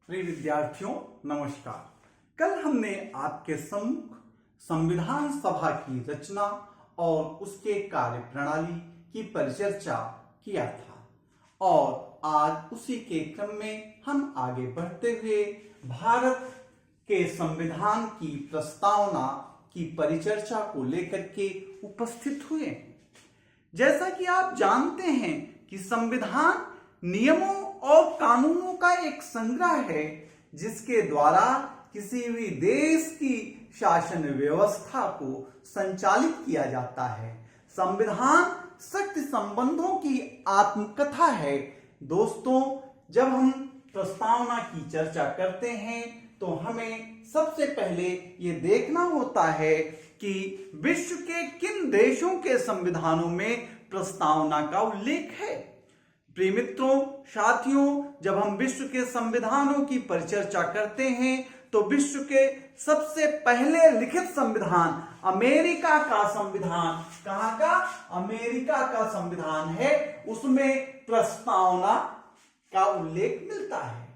प्रिय विद्यार्थियों नमस्कार। कल हमने आपके सम्मुख संविधान सभा की रचना और उसके कार्य प्रणाली की परिचर्चा किया था और आज उसी के क्रम में हम आगे बढ़ते हुए भारत के संविधान की प्रस्तावना की परिचर्चा को लेकर के उपस्थित हुए। जैसा कि आप जानते हैं कि संविधान नियमों और कानूनों का एक संग्रह है जिसके द्वारा किसी भी देश की शासन व्यवस्था को संचालित किया जाता है। संविधान शक्ति संबंधों की आत्मकथा है। दोस्तों, जब हम प्रस्तावना की चर्चा करते हैं तो हमें सबसे पहले ये देखना होता है कि विश्व के किन देशों के संविधानों में प्रस्तावना का उल्लेख है। प्रिय मित्रों, साथियों, जब हम विश्व के संविधानों की परिचर्चा करते हैं तो विश्व के सबसे पहले लिखित संविधान अमेरिका का संविधान, कहां का? अमेरिका का संविधान है, उसमें प्रस्तावना का उल्लेख मिलता है।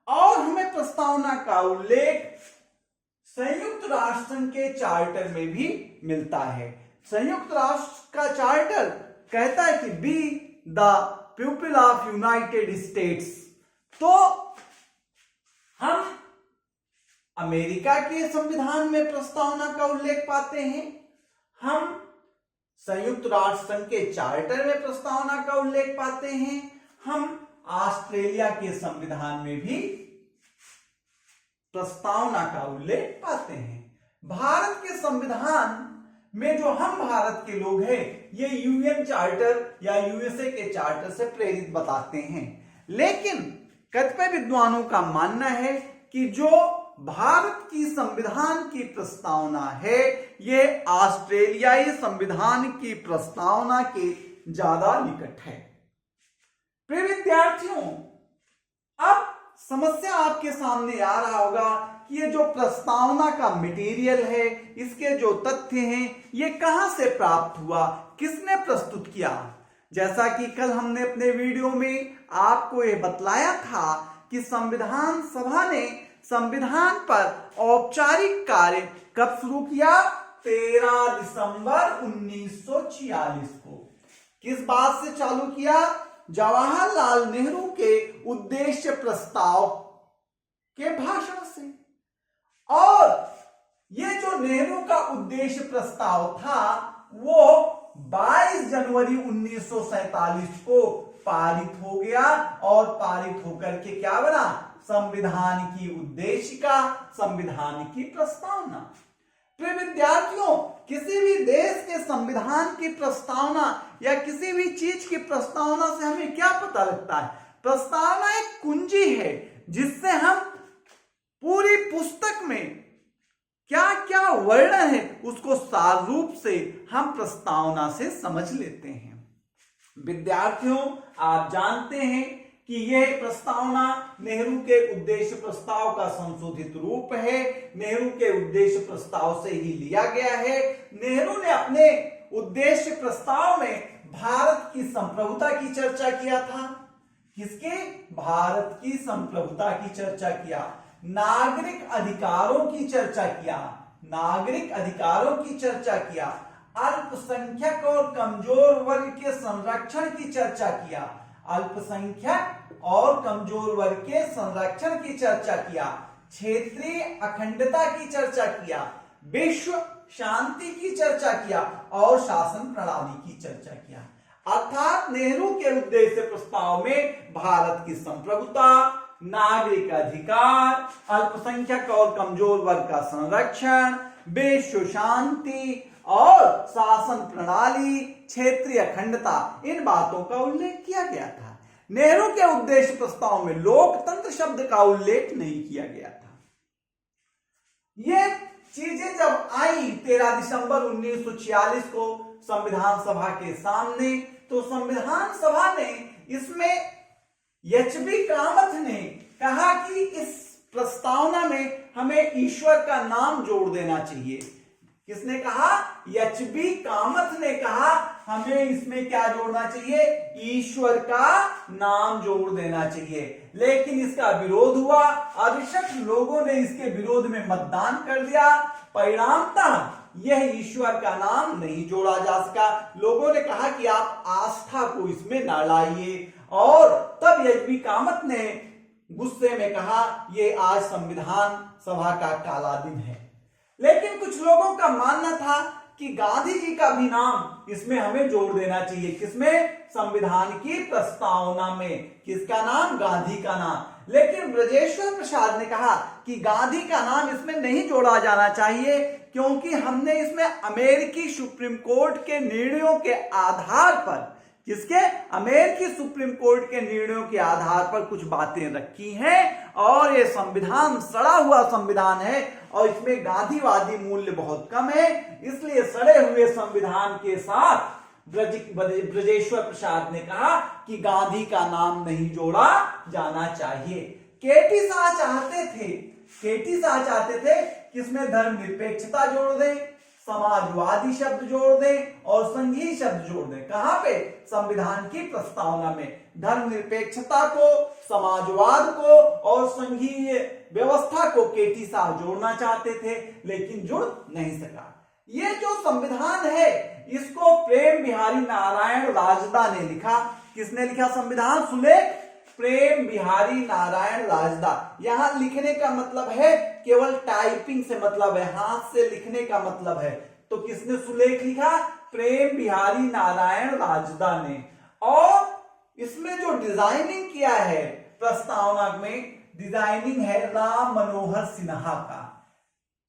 और हमें प्रस्तावना का उल्लेख संयुक्त राष्ट्र संघ के चार्टर में भी मिलता है। संयुक्त राष्ट्र का चार्टर कहता है कि B the people of United states. तो हम अमेरिका के संविधान में प्रस्तावना का उल्लेख पाते हैं, हम संयुक्त राष्ट्र संघ के चार्टर में प्रस्तावना का उल्लेख पाते हैं, हम ऑस्ट्रेलिया के संविधान में भी प्रस्तावना का उल्लेख पाते हैं। भारत के संविधान में जो हम भारत के लोग हैं ये यूएन चार्टर या यूएसए के चार्टर से प्रेरित बताते हैं, लेकिन कतिपय विद्वानों का मानना है कि जो भारत की संविधान की प्रस्तावना है ये ऑस्ट्रेलियाई संविधान की प्रस्तावना के ज्यादा निकट है। प्रिय विद्यार्थियों, अब समस्या आपके सामने आ रहा होगा कि ये जो प्रस्तावना का मटेरियल है, इसके जो तथ्य हैं, ये कहां से प्राप्त हुआ, किसने प्रस्तुत किया। जैसा कि कल हमने अपने वीडियो में आपको ये बतलाया था कि संविधान सभा ने संविधान पर औपचारिक कार्य कब शुरू किया? 13 दिसंबर 1946 को। किस बात से चालू किया? जवाहरलाल नेहरू के उद्देश्य प्रस्ताव के भाषण से। और ये जो नेहरू का उद्देश्य प्रस्ताव था वो 22 जनवरी 1947 को पारित हो गया और पारित होकर के क्या बना? संविधान की उद्देशिका, संविधान की प्रस्तावना। प्रिय विद्यार्थियों, किसी भी देश के संविधान की प्रस्तावना या किसी भी चीज की प्रस्तावना से हमें क्या पता लगता है? प्रस्तावना एक कुंजी है जिससे हम पूरी पुस्तक में क्या क्या वर्णन है उसको सार रूप से हम प्रस्तावना से समझ लेते हैं। विद्यार्थियों, आप जानते हैं कि यह प्रस्तावना नेहरू के उद्देश्य प्रस्ताव का संशोधित रूप है, नेहरू के उद्देश्य प्रस्ताव से ही लिया गया है। नेहरू ने अपने उद्देश्य प्रस्ताव में भारत की संप्रभुता की चर्चा किया था। किसके? भारत की संप्रभुता की चर्चा किया, नागरिक अधिकारों की चर्चा किया, नागरिक अधिकारों की चर्चा किया, अल्पसंख्यक और कमजोर वर्ग के संरक्षण की चर्चा किया, अल्पसंख्यक और कमजोर वर्ग के संरक्षण की चर्चा किया, क्षेत्रीय अखंडता की चर्चा किया, विश्व शांति की चर्चा किया और शासन प्रणाली की चर्चा किया। अर्थात नेहरू के उद्देश्य प्रस्ताव में भारत की संप्रभुता, नागरिक अधिकार, अल्पसंख्यक और कमजोर वर्ग का संरक्षण, विश्व शांति और शासन प्रणाली, क्षेत्रीय अखंडता, इन बातों का उल्लेख किया गया था। नेहरू के उद्देश्य प्रस्ताव में लोकतंत्र शब्द का उल्लेख नहीं किया गया था। ये चीजें जब आई 13 दिसंबर 1946 को संविधान सभा के सामने, तो संविधान सभा ने इसमें एच.बी. कामत ने कहा कि इस प्रस्तावना में हमें ईश्वर का नाम जोड़ देना चाहिए। किसने कहा? एच.बी. कामत ने कहा हमें इसमें क्या जोड़ना चाहिए? ईश्वर का नाम जोड़ देना चाहिए। लेकिन इसका विरोध हुआ, 68 लोगों ने इसके विरोध में मतदान कर दिया। परिणामतः यह ईश्वर का नाम नहीं जोड़ा जा सका। लोगों ने कहा कि आप आस्था को इसमें न लाइए, और तब एच.बी. कामत ने गुस्से में कहा यह आज संविधान सभा का काला दिन है। लेकिन कुछ लोगों का मानना था कि गांधी जी का भी नाम इसमें हमें जोड़ देना चाहिए। किसमें? संविधान की प्रस्तावना में। किसका नाम? गांधी का नाम। लेकिन ब्रजेश्वर प्रसाद ने कहा कि गांधी का नाम इसमें नहीं जोड़ा जाना चाहिए, क्योंकि हमने इसमें अमेरिकी सुप्रीम कोर्ट के निर्णयों के आधार पर, किसके? अमेरिकी सुप्रीम कोर्ट के निर्णयों के आधार पर कुछ बातें रखी हैं, और ये संविधान सड़ा हुआ संविधान है और इसमें गांधीवादी मूल्य बहुत कम है। इसलिए सड़े हुए संविधान के साथ ब्रजेश्वर प्रसाद ने कहा कि गांधी का नाम नहीं जोड़ा जाना चाहिए। केटी शाह चाहते थे कि इसमें धर्मनिरपेक्षता जोड़ दें, समाजवादी शब्द जोड़ दें और संघीय शब्द जोड़ दें। कहां पे? संविधान की प्रस्तावना में। धर्मनिरपेक्षता को, समाजवाद को और संघीय व्यवस्था को केटी शाह जोड़ना चाहते थे, लेकिन जुड़ नहीं सका। ये जो संविधान है इसको प्रेम बिहारी नारायण राजदा ने लिखा। किसने लिखा संविधान? सुलेख प्रेम बिहारी नारायण राजदा। यहां लिखने का मतलब है केवल टाइपिंग से मतलब है, हाथ से लिखने का मतलब है। तो किसने सुलेख लिखा? प्रेम बिहारी नारायण राजदा ने। और इसमें जो डिजाइनिंग किया है प्रस्तावना में, डिजाइनिंग है राम मनोहर सिन्हा का।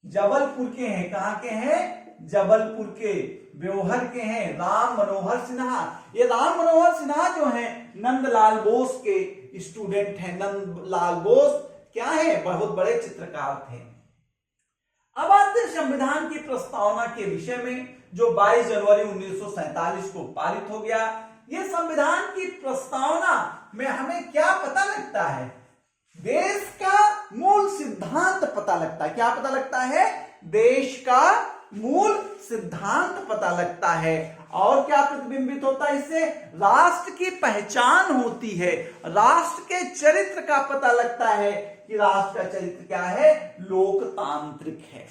जबलपुर के हैं। कहां के हैं? जबलपुर के, ब्योहर के हैं राम मनोहर सिन्हा। ये राम मनोहर सिन्हा जो हैं नंदलाल बोस के स्टूडेंट हैं। नंदलाल बोस क्या है? बहुत बड़े चित्रकार थे। अब आते हैं संविधान की प्रस्तावना के विषय में, जो 22 जनवरी 1947 को पारित हो गया। ये संविधान की प्रस्तावना में हमें क्या पता लगता है? देश का मूल सिद्धांत पता लगता है। क्या पता लगता है? देश का मूल सिद्धांत पता लगता है। और क्या प्रतिबिंबित होता है इससे? राष्ट्र की पहचान होती है, राष्ट्र के चरित्र का पता लगता है कि राष्ट्र का चरित्र क्या है? लोकतांत्रिक है।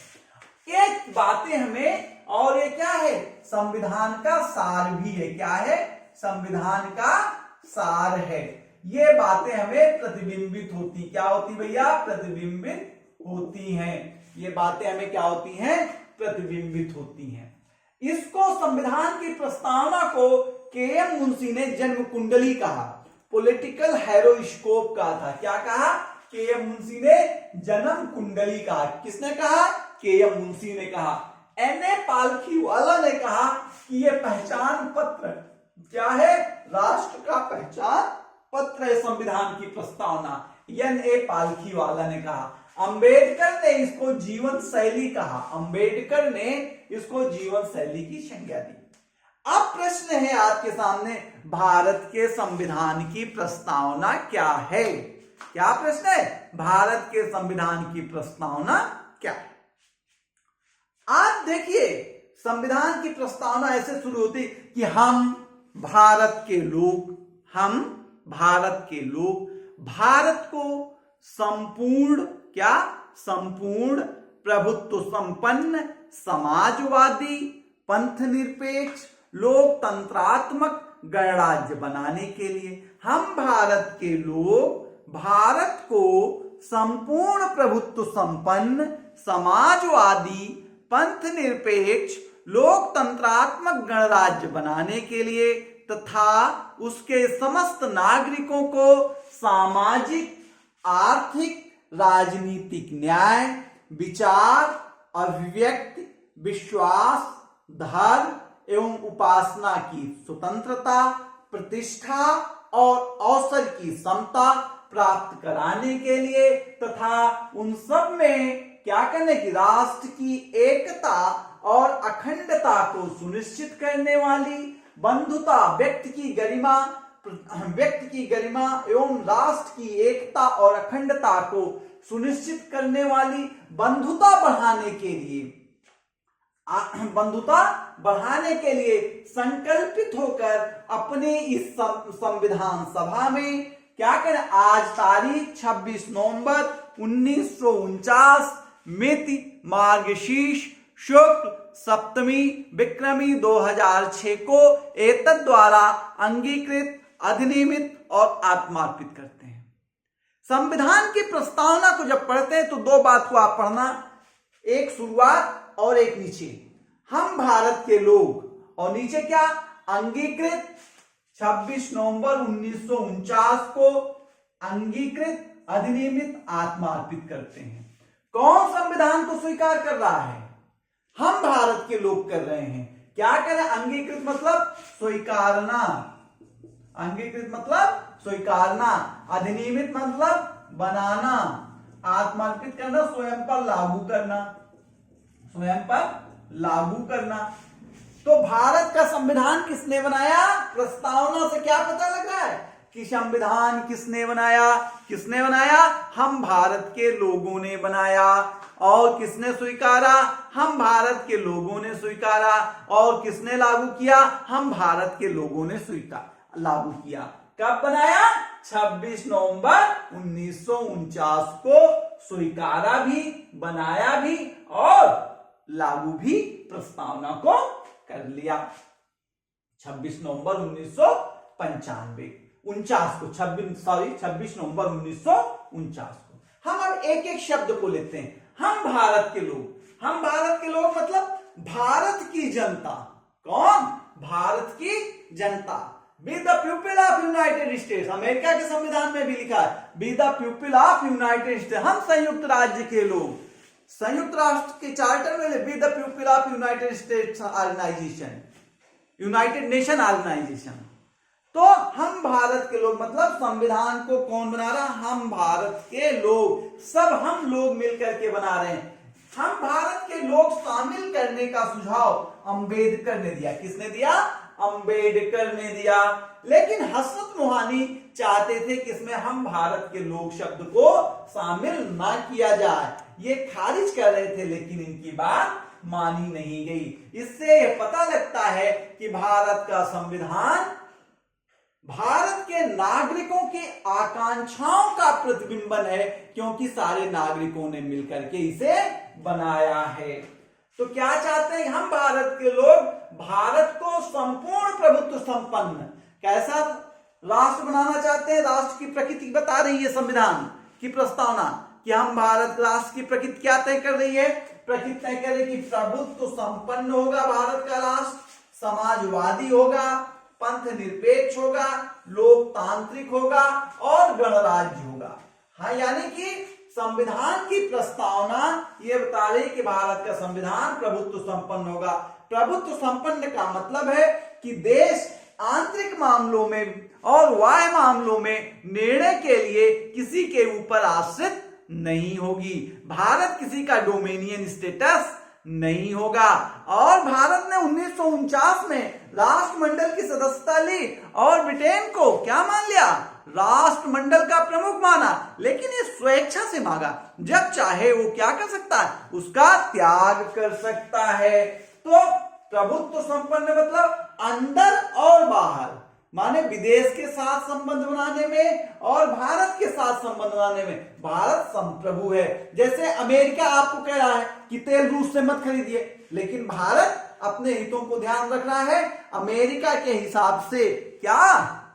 एक बातें हमें, और ये क्या है? संविधान का सार भी है। क्या है? संविधान का सार है। ये बातें हमें प्रतिबिंबित होती, क्या होती भैया? प्रतिबिंबित होती हैं। ये बातें हमें क्या होती हैं? प्रतिबिंबित होती हैं। इसको संविधान की प्रस्तावना को के.एम. मुंशी ने जन्म कुंडली कहा, पॉलिटिकल हैरोस्कोप कहा था। क्या कहा? के.एम. मुंशी ने जन्म कुंडली कहा। किसने कहा? के.एम. मुंशी ने कहा। N.A. पालखीवाला ने कहा कि यह पहचान पत्र क्या है? राष्ट्र का पहचान पत्र है संविधान की प्रस्तावना। N.A. पालखीवाला ने कहा। अंबेडकर ने इसको जीवन शैली कहा। अंबेडकर ने इसको जीवन शैली की संज्ञा दी। अब प्रश्न है आपके सामने, भारत के संविधान की प्रस्तावना क्या है? क्या प्रश्न है? भारत के संविधान की प्रस्तावना क्या है? आज देखिए, संविधान की प्रस्तावना ऐसे शुरू होती कि हम भारत के लोग, भारत को संपूर्ण, क्या? संपूर्ण प्रभुत्व संपन्न, समाजवादी, पंथ निरपेक्ष, लोकतंत्रात्मक गणराज्य बनाने के लिए, हम भारत के लोग भारत को संपूर्ण प्रभुत्व संपन्न, समाजवादी, पंथ निरपेक्ष, लोकतंत्रात्मक गणराज्य बनाने के लिए तथा उसके समस्त नागरिकों को सामाजिक, आर्थिक, राजनीतिक न्याय, विचार, अभिव्यक्ति, विश्वास, धर्म एवं उपासना की स्वतंत्रता, प्रतिष्ठा और अवसर की समता प्राप्त कराने के लिए तथा उन सब में क्या करने की? राष्ट्र की एकता और अखंडता को सुनिश्चित करने वाली, बंधुता, व्यक्ति की गरिमा एवं राष्ट्र की एकता और अखंडता को सुनिश्चित करने वाली, बंधुता बढ़ाने के लिए बंधुता बढ़ाने के लिए संकल्पित होकर अपने इस संविधान सभा में क्या करें, आज तारीख 26 नवंबर 1949 मिति मार्गशीर्ष शुक्ल सप्तमी विक्रमी 2006 को एतद द्वारा अंगीकृत, अधिनियमित और आत्मार्पित करते हैं। संविधान की प्रस्तावना को जब पढ़ते हैं तो दो बात को आप पढ़ना, एक शुरुआत और एक नीचे। हम भारत के लोग, और नीचे क्या, अंगीकृत 26 नवंबर 1949 को अंगीकृत, अधिनियमित, आत्मार्पित करते हैं। कौन संविधान को स्वीकार कर रहा है? हम भारत के लोग कर रहे हैं। क्या करें? अंगीकृत मतलब स्वीकारना, अंगीकृत मतलब स्वीकारना, अधिनियमित मतलब बनाना, आत्मार्पित करना, स्वयं पर लागू करना, स्वयं पर लागू करना। तो भारत का संविधान किसने बनाया? प्रस्तावना से क्या पता लग रहा है कि संविधान किसने बनाया? किसने बनाया? हम भारत के लोगों ने बनाया। और किसने स्वीकारा? हम भारत के लोगों ने स्वीकारा। और किसने लागू किया? हम भारत के लोगों ने लागू किया। कब बनाया? 26 नवंबर 1949 को स्वीकारा भी, बनाया भी और लागू भी, प्रस्तावना को कर लिया। 26 नवंबर 1949 को 26 नवंबर 1949 को। हम अब एक एक शब्द को लेते हैं। हम भारत के लोग, हम भारत के लोग मतलब भारत की जनता। कौन? भारत की जनता। B the people of United states, America के संविधान में भी लिखा है B the people of United states, हम संयुक्त राज्य के लोग। संयुक्त राष्ट्र के चार्टर में we the people of United States organisation, United Nation organisation. तो हम भारत के लोग मतलब संविधान को कौन बना रहा? हम भारत के लोग, सब हम लोग मिलकर के बना रहे हैं। हम भारत के लोग शामिल करने का सुझाव अंबेडकर ने दिया। किसने दिया? अंबेडकर ने दिया। लेकिन हसरत मोहानी चाहते थे कि इसमें हम भारत के लोग शब्द को शामिल ना किया जाए, ये खारिज कर रहे थे, लेकिन इनकी बात मानी नहीं गई। इससे यह पता लगता है कि भारत का संविधान भारत के नागरिकों की आकांक्षाओं का प्रतिबिंबन है, क्योंकि सारे नागरिकों ने मिलकर के इसे बनाया है। तो क्या चाहते हैं हम भारत के लोग? भारत को संपूर्ण प्रभुत्व संपन्न कैसा राष्ट्र बनाना चाहते हैं। राष्ट्र की प्रकृति बता रही है संविधान की प्रस्तावना कि हम भारत राष्ट्र की प्रकृति क्या तय कर रही है? प्रकृति तय कर रही है कि प्रभुत्व संपन्न होगा भारत का राष्ट्र, समाजवादी होगा, पंथ निरपेक्ष होगा, लोकतांत्रिक होगा और गणराज्य होगा। हाँ, यानी कि संविधान की प्रस्तावना यह बता रही कि भारत का संविधान प्रभुत्व संपन्न होगा। प्रभुत्व संपन्न का मतलब है कि देश आंतरिक मामलों में और बाह्य मामलों में निर्णय के लिए किसी के ऊपर आश्रित नहीं होगी। भारत किसी का डोमिनियन स्टेटस नहीं होगा। और भारत ने 1949 में राष्ट्रमंडल की सदस्यता ली और ब्रिटेन को क्या मान लिया? राष्ट्रमंडल का प्रमुख माना। लेकिन ये स्वेच्छा से मांगा, जब चाहे वो क्या कर सकता है? उसका त्याग कर सकता है। तो प्रभुत्व संपन्न मतलब अंदर और बाहर, माने विदेश के साथ संबंध बनाने में और भारत के साथ संबंध बनाने में भारत संप्रभु है। जैसे अमेरिका आपको कह रहा है कि तेल रूस से मत खरीदिए, लेकिन भारत अपने हितों को ध्यान रख रहा है, अमेरिका के हिसाब से क्या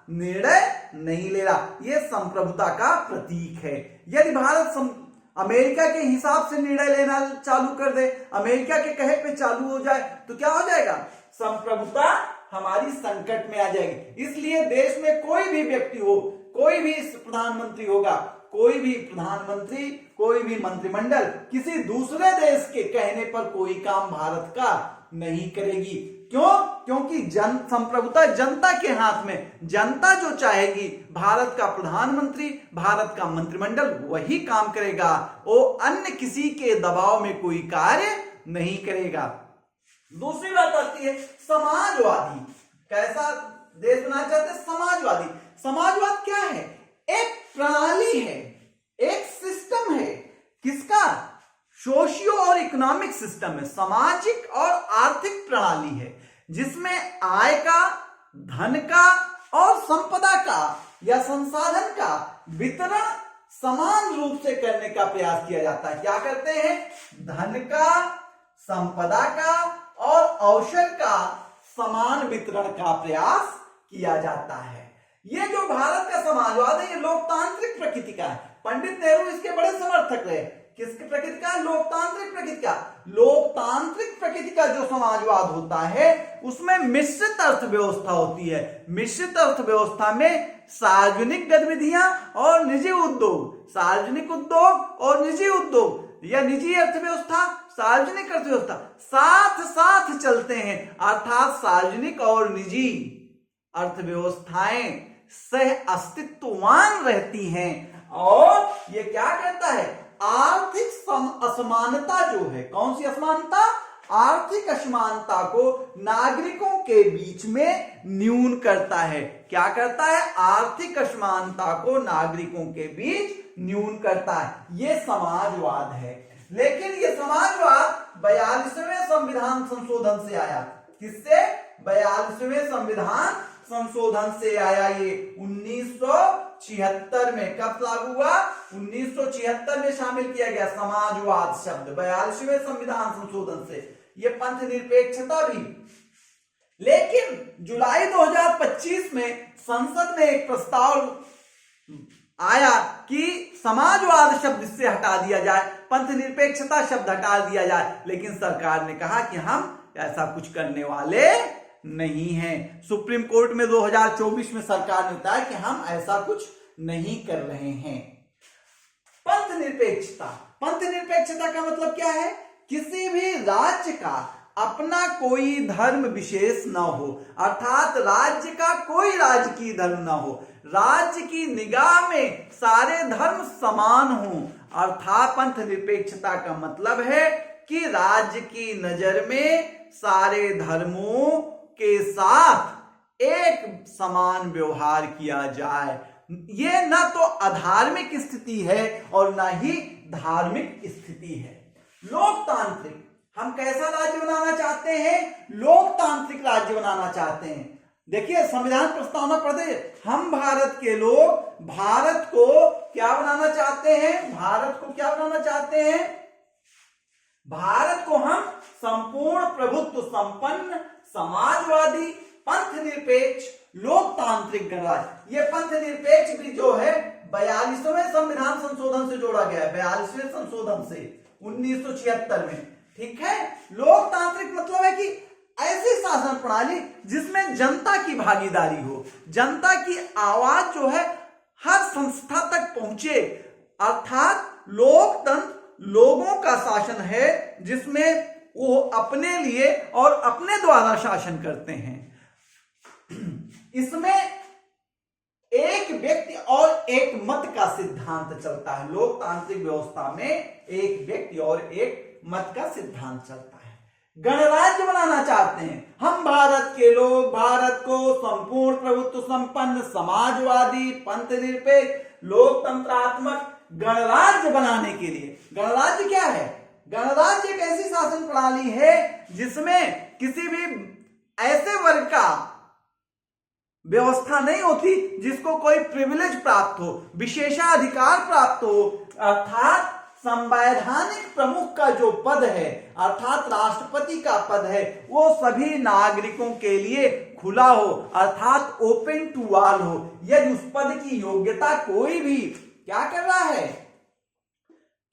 निर्णय नहीं ले रहा। यह संप्रभुता का प्रतीक है। यदि भारत अमेरिका के हिसाब से निर्णय लेना चालू कर दे, अमेरिका के कहे पे चालू हो जाए, तो क्या हो जाएगा? संप्रभुता हमारी संकट में आ जाएगी। इसलिए देश में कोई भी व्यक्ति हो, कोई भी प्रधानमंत्री होगा, कोई भी प्रधानमंत्री, कोई भी मंत्रिमंडल किसी दूसरे देश के कहने पर कोई काम भारत का नहीं करेगी। क्यों? क्योंकि संप्रभुता जनता के हाथ में, जनता जो चाहेगी भारत का प्रधानमंत्री, भारत का मंत्रिमंडल वही काम करेगा। वो अन्य किसी के दबाव में कोई कार्य नहीं करेगा। दूसरी बात आती है समाजवादी। कैसा देश बनाना चाहते हैं? समाजवादी। समाजवाद क्या है? एक प्रणाली है, एक सिस्टम है। किसका? सोशियो और इकोनॉमिक सिस्टम है, सामाजिक और आर्थिक प्रणाली है जिसमें आय का, धन का और संपदा का या संसाधन का वितरण समान रूप से करने का प्रयास किया जाता है। क्या करते हैं? धन का, संपदा का और अवसर का समान वितरण का प्रयास किया जाता है। ये जो भारत का समाजवाद है ये लोकतांत्रिक प्रकृति का है। पंडित नेहरू इसके बड़े समर्थक रहे। किसकी प्रकृति का? लोकतांत्रिक प्रकृति का। लोकतांत्रिक प्रकृति का जो समाजवाद होता है उसमें मिश्रित अर्थव्यवस्था होती है। मिश्रित अर्थव्यवस्था में सार्वजनिक गतिविधियां और निजी उद्योग, सार्वजनिक उद्योग और निजी उद्योग या निजी अर्थव्यवस्था, सार्वजनिक अर्थव्यवस्था साथ साथ चलते हैं, अर्थात सार्वजनिक और निजी अर्थव्यवस्थाएं सह अस्तित्ववान रहती हैं। और ये क्या कहता है? आर्थिक असमानता जो है, कौन सी असमानता? आर्थिक असमानता को नागरिकों के बीच में न्यून करता है। क्या करता है? आर्थिक असमानता को नागरिकों के बीच न्यून करता है। ये समाजवाद है। लेकिन ये समाजवाद 42वें संविधान संशोधन से आया। किससे? 42वें संविधान संशोधन से आया। ये 1976 में कब लागू हुआ? 1976 में शामिल किया गया समाजवाद शब्द 42वें संविधान संशोधन से। ये पंथ निरपेक्षता भी। लेकिन जुलाई 2025 में संसद में एक प्रस्ताव आया कि समाजवाद शब्द इससे हटा दिया जाए, पंथ निरपेक्षता शब्द हटा दिया जाए। लेकिन सरकार ने कहा कि हम ऐसा कुछ करने वाले नहीं है। सुप्रीम कोर्ट में 2024 में सरकार ने बताया कि हम ऐसा कुछ नहीं कर रहे हैं। पंथ निरपेक्षता, पंथ निरपेक्षता का मतलब क्या है? किसी भी राज्य का अपना कोई धर्म विशेष न हो, अर्थात राज्य का कोई राजकीय धर्म न हो, राज्य की निगाह में सारे धर्म समान हों। अर्थात पंथ निरपेक्षता का मतलब है कि राज्य की नजर में सारे धर्मों के साथ एक समान व्यवहार किया जाए। ये ना तो अधार्मिक स्थिति है और ना ही धार्मिक स्थिति है। लोकतांत्रिक, हम कैसा राज्य बनाना चाहते हैं? लोकतांत्रिक राज्य बनाना चाहते हैं। देखिए संविधान प्रस्तावना पढ़ते, हम भारत के लोग भारत को क्या बनाना चाहते हैं? भारत को क्या बनाना चाहते हैं? भारत को हम संपूर्ण प्रभुत्व संपन्न, समाजवादी, पंथ निरपेक्ष, लोकतांत्रिक गणराज्य। ये पंथ निरपेक्ष भी जो है 42वें संविधान संशोधन से जोड़ा गया है, 42वें संशोधन से 1976 में। ठीक है। लोकतांत्रिक मतलब है कि ऐसी शासन प्रणाली जिसमें जनता की भागीदारी हो, जनता की आवाज जो है हर संस्था तक पहुंचे, अर्थात लोकतंत्र लोगों का शासन है जिसमें वो अपने लिए और अपने द्वारा शासन करते हैं। इसमें एक व्यक्ति और एक मत का सिद्धांत चलता है। लोकतांत्रिक व्यवस्था में एक व्यक्ति और एक मत का सिद्धांत चलता है। गणराज्य बनाना चाहते हैं हम भारत के लोग, भारत को संपूर्ण प्रभुत्व संपन्न, समाजवादी, पंथ निरपेक्ष, लोकतंत्रात्मक गणराज्य बनाने के लिए। गणराज्य क्या है? गणराज्य एक ऐसी शासन प्रणाली है जिसमें किसी भी ऐसे वर्ग का व्यवस्था नहीं होती जिसको कोई प्रिविलेज प्राप्त हो, विशेषाधिकार प्राप्त हो। अर्थात संवैधानिक प्रमुख का जो पद है, अर्थात राष्ट्रपति का पद है, वो सभी नागरिकों के लिए खुला हो, अर्थात ओपन टू ऑल हो। यदि उस पद की योग्यता कोई भी क्या कर रहा है,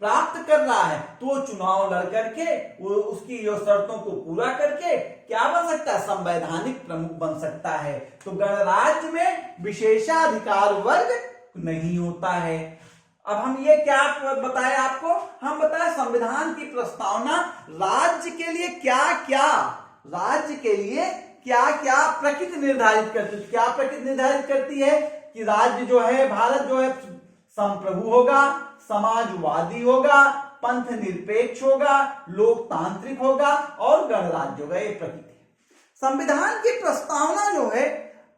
प्राप्त कर रहा है, तो वो चुनाव लड़ करके वो उसकी जो शर्तों को पूरा करके क्या बन सकता है? संवैधानिक प्रमुख बन सकता है। तो गणराज्य में विशेषाधिकार वर्ग नहीं होता है। अब हम ये क्या बताए आपको? हम बताए संविधान की प्रस्तावना राज्य के लिए क्या क्या, राज्य के लिए क्या क्या प्रकृति निर्धारित करती है। क्या प्रकृति निर्धारित करती है? कि राज्य जो है, भारत जो है संप्रभु होगा, समाजवादी होगा, पंथ निरपेक्ष होगा, लोकतांत्रिक होगा और गणराज्य होगा। ये प्रकृति है। संविधान की प्रस्तावना जो है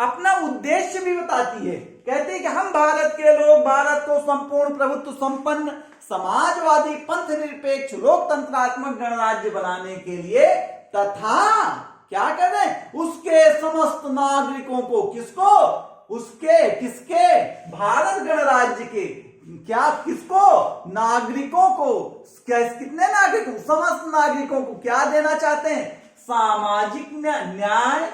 अपना उद्देश्य भी बताती है कहते हैं कि हम भारत के लोग भारत को संपूर्ण प्रभुत्व संपन्न समाजवादी पंथ निरपेक्ष लोकतंत्रात्मक गणराज्य बनाने के लिए तथा क्या कर रहे हैं, उसके समस्त नागरिकों को, किसको, उसके, किसके, भारत गणराज्य के, क्या, किसको, नागरिकों को, कितने नागरिकों, समस्त नागरिकों को क्या देना चाहते हैं, सामाजिक न्याय,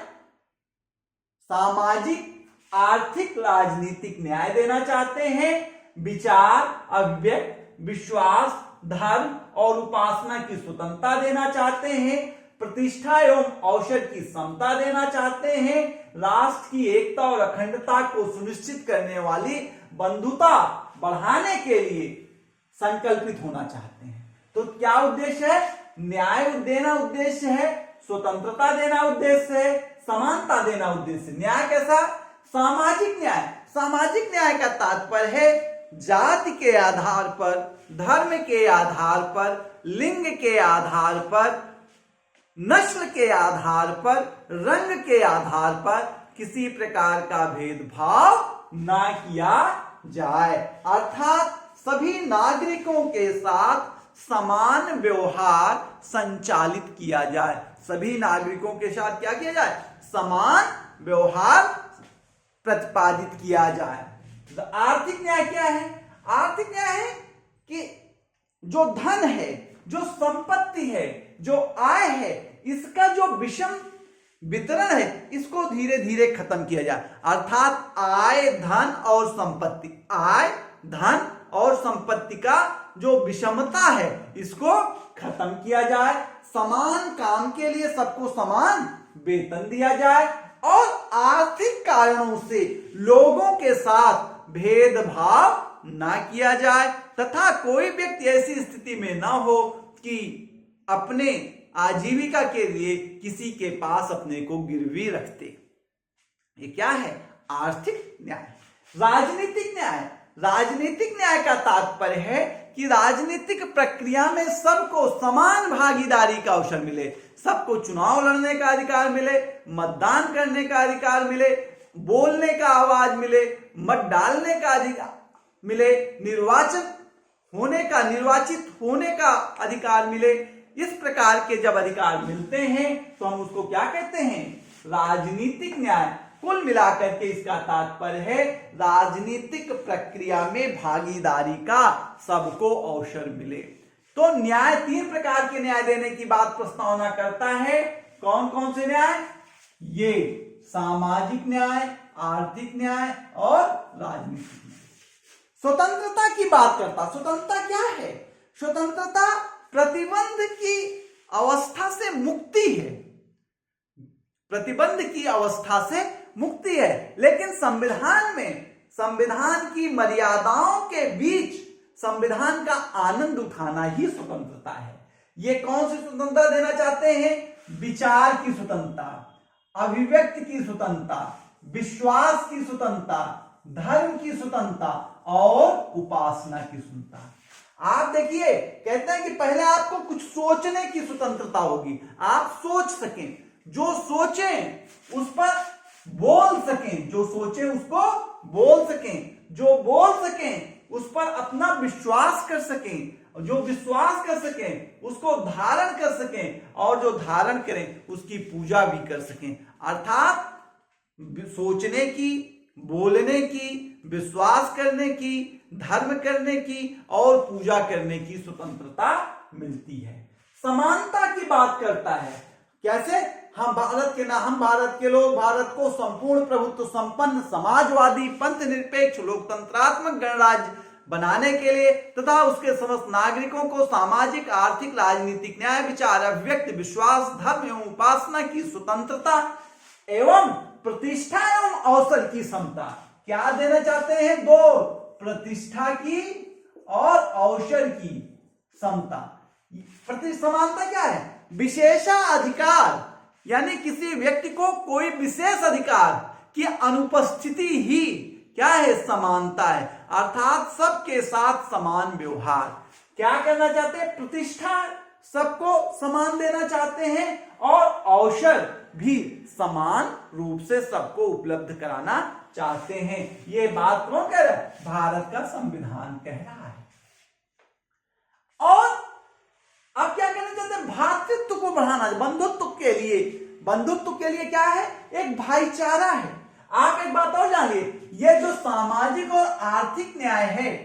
सामाजिक आर्थिक राजनीतिक न्याय देना चाहते हैं, विचार अभिव्यक्ति विश्वास धर्म और उपासना की स्वतंत्रता देना चाहते हैं, प्रतिष्ठा एवं अवसर की समता देना चाहते हैं, राष्ट्र की एकता और अखंडता को सुनिश्चित करने वाली बंधुता बढ़ाने के लिए संकल्पित होना चाहते हैं। तो क्या उद्देश्य है, न्याय देना उद्देश्य है, स्वतंत्रता देना उद्देश्य है, समानता देना उद्देश्य। न्याय कैसा, सामाजिक न्याय। सामाजिक न्याय का तात्पर्य है जाति के आधार पर, धर्म के आधार पर, लिंग के आधार पर, नस्ल के आधार पर, रंग के आधार पर किसी प्रकार का भेदभाव ना किया जाए, अर्थात सभी नागरिकों के साथ समान व्यवहार संचालित किया जाए। सभी नागरिकों के साथ क्या किया जाए, समान व्यवहार प्रतिपादित किया जाए। तो आर्थिक न्याय क्या है, आर्थिक न्याय है कि जो धन है, जो संपत्ति है, जो आय है, इसका जो विषम वितरण है, इसको धीरे धीरे खत्म किया जाए। अर्थात आय धन और संपत्ति, आय धन और संपत्ति का जो विषमता है, इसको खत्म किया जाए। समान काम के लिए सबको समान वेतन दिया जाए और आर्थिक कारणों से लोगों के साथ भेदभाव ना किया जाए तथा कोई व्यक्ति ऐसी स्थिति में ना हो कि अपने आजीविका के लिए किसी के पास अपने को गिरवी रखते। ये क्या है, आर्थिक न्याय। राजनीतिक न्याय, राजनीतिक न्याय का तात्पर्य है कि राजनीतिक प्रक्रिया में सबको समान भागीदारी का अवसर मिले, सबको चुनाव लड़ने का अधिकार मिले, मतदान करने का अधिकार मिले, बोलने का आवाज मिले, मत डालने का अधिकार मिले, निर्वाचित होने का अधिकार मिले। इस प्रकार के जब अधिकार मिलते हैं तो हम उसको क्या कहते हैं, राजनीतिक न्याय। कुल मिलाकर के इसका तात्पर्य है राजनीतिक प्रक्रिया में भागीदारी का सबको अवसर मिले। तो न्याय, तीन प्रकार के न्याय देने की बात प्रस्तावना करता है। कौन कौन से न्याय, ये सामाजिक न्याय, आर्थिक न्याय और राजनीतिक न्याय। स्वतंत्रता की बात करता, स्वतंत्रता क्या है, स्वतंत्रता प्रतिबंध की अवस्था से मुक्ति है, प्रतिबंध की अवस्था से मुक्ति है। लेकिन संविधान में, संविधान की मर्यादाओं के बीच संविधान का आनंद उठाना ही स्वतंत्रता है। ये कौन सी स्वतंत्रता देना चाहते हैं, विचार की स्वतंत्रता, अभिव्यक्ति की स्वतंत्रता, विश्वास की स्वतंत्रता, धर्म की स्वतंत्रता और उपासना की स्वतंत्रता। आप देखिए, कहते हैं कि पहले आपको कुछ सोचने की स्वतंत्रता होगी, आप सोच सकें, जो सोचें उस पर बोल सकें, जो सोचें उसको बोल सकें, जो बोल सकें उस पर अपना विश्वास कर सकें, जो विश्वास कर सकें उसको धारण कर सकें और जो धारण करें उसकी पूजा भी कर सकें। अर्थात सोचने की, बोलने की, विश्वास करने की, धर्म करने की और पूजा करने की स्वतंत्रता मिलती है। समानता की बात करता है, कैसे, हम भारत के लोग भारत को संपूर्ण प्रभुत्व संपन्न समाजवादी पंथ निरपेक्ष लोकतंत्रात्मक गणराज्य बनाने के लिए तथा उसके समस्त नागरिकों को सामाजिक आर्थिक राजनीतिक न्याय विचार अभिव्यक्ति विश्वास धर्म एवं उपासना की स्वतंत्रता एवं प्रतिष्ठा एवं अवसर की समता क्या देना चाहते हैं, दो, प्रतिष्ठा की और अवसर की समता। समानता क्या है, विशेषाधिकार, यानी किसी व्यक्ति को कोई विशेष अधिकार की अनुपस्थिति ही क्या है, समानता है। अर्थात सबके साथ समान व्यवहार। क्या करना चाहते हैं, प्रतिष्ठा सबको समान देना चाहते हैं और अवसर भी समान रूप से सबको उपलब्ध कराना चाहते हैं। ये बात कौन कह रहा है? भारत का संविधान कह रहा है। और अब क्या कहना चाहते हैं? भ्रातृत्व को बढ़ाना, बंधुत्व के लिए। बंधुत्व के लिए क्या है? एक भाईचारा है। आप एक बात और जानिए, ये जो सामाजिक और आर्थिक न्याय है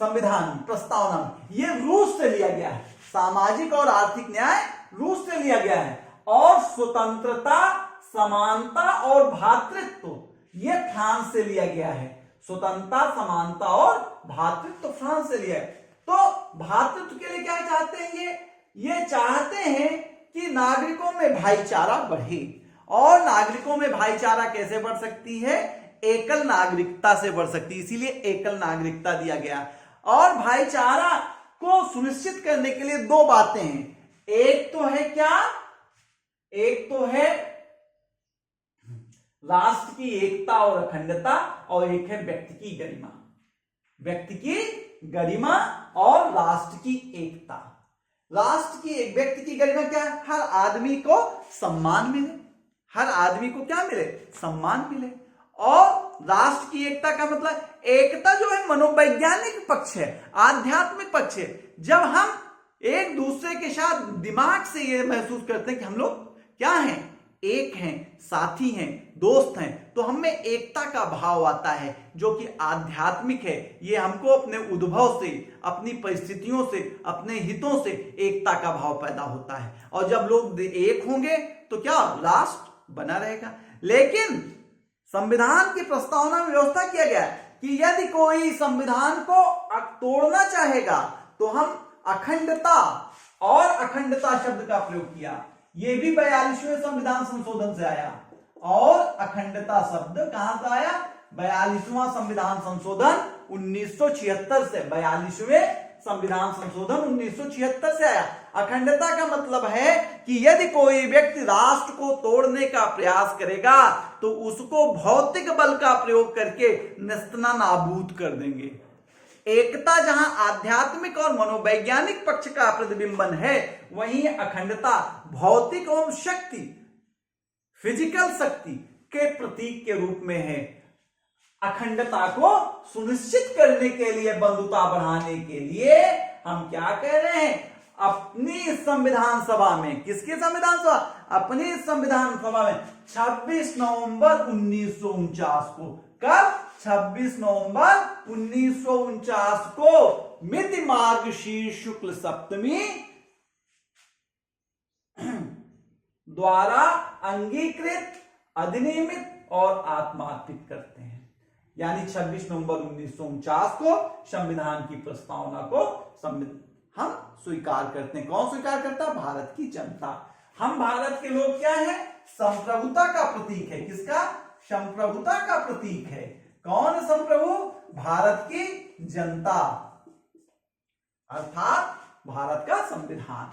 संविधान प्रस्तावना में, ये रूस से लिया गया है। सामाजिक और आर्थिक न्याय रूस से लिया गया है। और स्वतंत्रता, समानता और भ्रातृत्व ये फ्रांस से लिया गया है। स्वतंत्रता, समानता और भ्रातृत्व फ्रांस से लिया है। तो भ्रातृत्व के लिए क्या चाहते हैं? ये चाहते हैं कि नागरिकों में भाईचारा बढ़े। और नागरिकों में भाईचारा कैसे बढ़ सकती है? एकल नागरिकता से बढ़ सकती है, इसीलिए एकल नागरिकता दिया गया। और भाईचारा को सुनिश्चित करने के लिए दो बातें हैं। एक तो है क्या? एक तो है राष्ट्र की एकता और अखंडता, और एक है व्यक्ति की गरिमा। व्यक्ति की गरिमा और राष्ट्र की एकता। राष्ट्र की एक, व्यक्ति की गरिमा क्या है? हर आदमी को सम्मान मिले। हर आदमी को क्या मिले? सम्मान मिले। और राष्ट्र की एकता का मतलब, एकता जो है मनोवैज्ञानिक पक्ष है, आध्यात्मिक पक्ष है। जब हम एक दूसरे के साथ दिमाग से ये महसूस करते हैं कि हम लोग क्या हैं? एक हैं, साथी हैं, दोस्त हैं, तो हमें एकता का भाव आता है, जो कि आध्यात्मिक है। ये हमको अपने उद्भव से, अपनी परिस्थितियों से, अपने हितों से एकता का भाव पैदा होता है। और जब लोग एक होंगे तो क्या? राष्ट्र बना रहेगा। लेकिन संविधान की प्रस्तावना में व्यवस्था किया गया है कि यदि कोई संविधान को तोड़ना चाहेगा तो हम अखंडता, और अखंडता शब्द का प्रयोग किया। यह भी 42वें संविधान संशोधन से आया। और अखंडता शब्द कहां से आया? 42वां संविधान संशोधन 1976 से। 42वें संविधान संशोधन 1976 से आया। अखंडता का मतलब है कि यदि कोई व्यक्ति राष्ट्र को तोड़ने का प्रयास करेगा तो उसको भौतिक बल का प्रयोग करके नेस्तनाबूद कर देंगे। एकता जहां आध्यात्मिक और मनोवैज्ञानिक पक्ष का प्रतिबिंबन है, वहीं अखंडता भौतिक और शक्ति, फिजिकल शक्ति के प्रतीक के रूप में है। अखंडता को सुनिश्चित करने के लिए, बंधुता बढ़ाने के लिए हम क्या कह रहे हैं? अपनी संविधान सभा में, किसकी संविधान सभा? अपनी संविधान सभा में 26 नवंबर 1949 को, कब? 26 नवंबर 1949 को मिति मार्गशीर्ष शुक्ल सप्तमी द्वारा अंगीकृत, अधिनियमित और आत्मार्पित करते हैं। यानी 26 नवंबर 1949 को संविधान की प्रस्तावना को हम स्वीकार करते हैं। कौन स्वीकार करता है? भारत की जनता। हम भारत के लोग क्या हैं? संप्रभुता का प्रतीक है। किसका? संप्रभुता का प्रतीक है। कौन संप्रभु? भारत की जनता, अर्थात भारत का संविधान।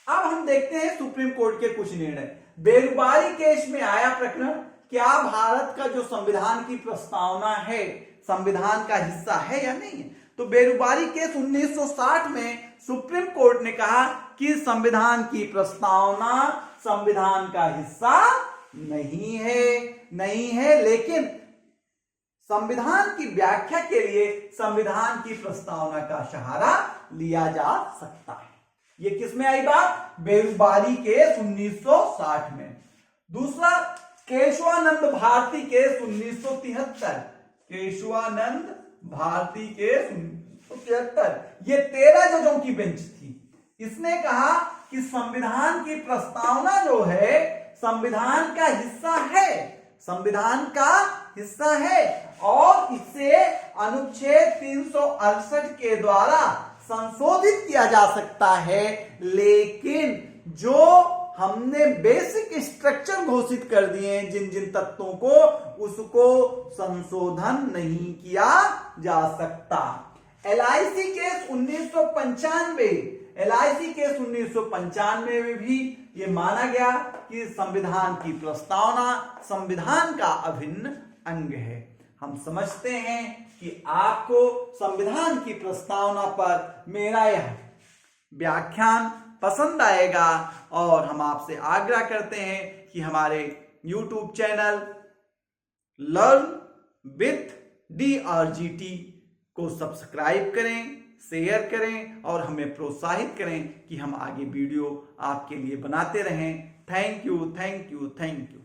अब हम देखते हैं सुप्रीम कोर्ट के कुछ निर्णय। बेरुबारी केस में आया प्रकरण, क्या भारत का जो संविधान की प्रस्तावना है संविधान का हिस्सा है या नहीं है? तो बेरुबारी केस 1960 में सुप्रीम कोर्ट ने कहा कि संविधान की प्रस्तावना संविधान का हिस्सा नहीं है, लेकिन संविधान की व्याख्या के लिए संविधान की प्रस्तावना का सहारा लिया जा सकता है। ये किसमें आई बात? बेरुबारी केस 1960 में। दूसरा, केशवानंद भारती केस 1973। केशवानंद भारती केस 1973, ये 13 जजों की बेंच थी। इसने कहा कि संविधान की प्रस्तावना जो है संविधान का हिस्सा है, संविधान का हिस्सा है, और इसे अनुच्छेद 368 के द्वारा संशोधित किया जा सकता है। लेकिन जो हमने बेसिक स्ट्रक्चर घोषित कर दिए हैं जिन जिन तत्वों को, उसको संशोधन नहीं किया जा सकता। LIC केस 1995, LIC केस 1995 में भी ये माना गया कि संविधान की प्रस्तावना संविधान का अभिन्न अंग है। हम समझते हैं कि आपको संविधान की प्रस्तावना पर मेरा यह व्याख्यान पसंद आएगा, और हम आपसे आग्रह करते हैं कि हमारे YouTube channel learn with DRGT को सब्सक्राइब करें, शेयर करें और हमें प्रोत्साहित करें कि हम आगे वीडियो आपके लिए बनाते रहें। Thank you, thank you, thank you.